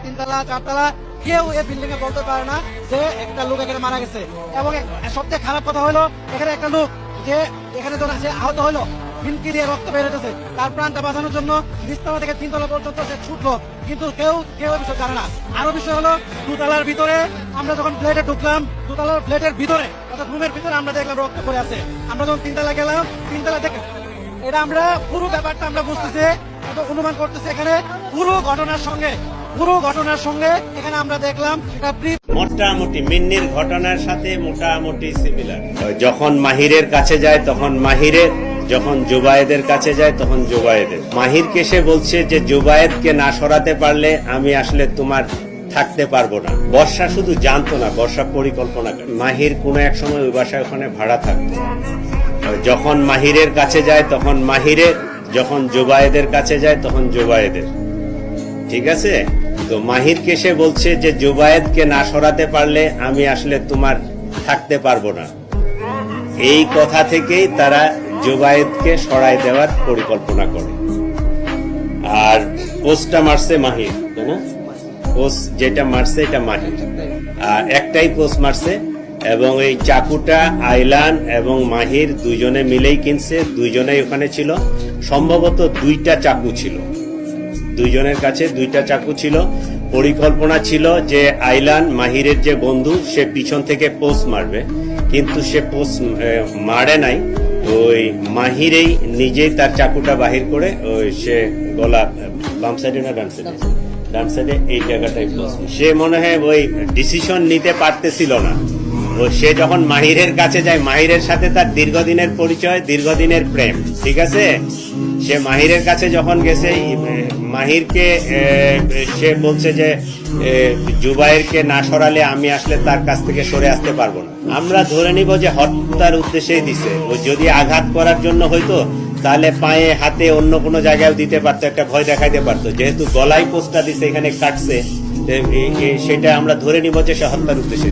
তিনতলা চারতলা কেউ এই বিল্ডিং এ বলতে পারে না যে একটা লোক এখানে মারা গেছে। এবং সবচেয়ে খারাপ কথা হলো এখানে একটা লোক যে এখানে সে আহত হলো, ফিনকি দিয়ে রক্ত বের হতেছে, তার প্রাণটা বাঁচানোর জন্য নিচতলা থেকে তিনতলা পর্যন্ত সে ছুটলো, কিন্তু কেউ বিষয় জানে না। আরো বিষয় হলো দুতলার ভিতরে আমরা যখন ফ্ল্যাটে ঢুকলাম, দুতলার ফ্ল্যাটের ভিতরে অর্থাৎ রুমের ভিতরে আমরা দেখলাম রক্ত পড়ে আছে। আমরা যখন তিনতলা গেলাম, তিনতলা দেখে এটা আমরা পুরো ব্যাপারটা আমরা বুঝতেছি, অনুমান করতেছি এখানে পুরো ঘটনার সঙ্গে এখানে আমরা দেখলাম এটা মোটামুটি মিন্নির ঘটনার সাথে মোটামুটি সিমিলার। যখন মাহিরের কাছে যায় তখন মাহিরের, যখন জুবায়েদের কাছে যায় তখন জুবায়েদের। মাহিরকে সে বলছে যে জুবায়েদকে না সরাতে পারলে আমি আসলে তোমার থাকতে পারবো না। বর্ষা শুধু জানতো না, বর্ষা পরিকল্পনা করে। মাহির কোন এক সময় ওই বাসায় ওখানে ভাড়া থাকতো। যখন মাহিরের কাছে যায় তখন মাহিরের, যখন জুবায়েদের কাছে যায় তখন জুবায়েদের। ঠিক আছে, তো মাহিরকে সে বলছে যে জুবায়েদকে না সরাতে পারলে আমি আসলে তোমার থাকতে পারবো না। এই কথা থেকেই তারা জুবায়েদকে সরাই দেওয়ার পরিকল্পনা করে। আর পোস্টটা মারছে মাহির, তাই না? পোস্ট যেটা মারছে এটা মাহির, আর একটাই পোস্ট মারছে। এবং এই চাকুটা আইলান এবং মাহির দুইজনে মিলেই কিনছে, দুইজনেই ওখানে ছিল। সম্ভবত দুইটা চাকু ছিল, দুইজনের কাছে দুইটা চাকু ছিল। পরিকল্পনা ছিল যে আইলান মাহিরের যে বন্ধু সে পিছন থেকে পোস্ট মারবে, কিন্তু সে পোস্ট মারে নাই। ওই মাহিরেই নিজেই তার চাকুটা বাহির করে ওই সে গলা বাম সাইডে না ডান সাইডে, ডান সাইডে এই জায়গাটাই পোস্ট। সে মনে হয় ওই ডিসিশন নিতে পারতেছিল না। সে যখন মাহিরের কাছে যায়, মাহিরের সাথে তার দীর্ঘদিনের পরিচয়, দীর্ঘদিনের প্রেম। ঠিক আছে, সে মাহিরের কাছে যখন গেছে, মাহিরকে সে বলছে যে জুবায়েরকে না সরালে আমি আসলে তার কাছ থেকে সরে আসতে পারবো না। আমরা ধরে নিব যে হত্যার উদ্দেশ্যেই দিছে। ও যদি আঘাত করার জন্য হয়তো তাহলে পায়ে হাতে অন্য কোনো জায়গায় দিতে পারতো, একটা ভয় দেখাইতে পারতো। যেহেতু গলায় পোস্টটা দিছে, এখানে কাটছে, সেটা আমরা ধরে নিব যে সে হত্যার উদ্দেশ্যে।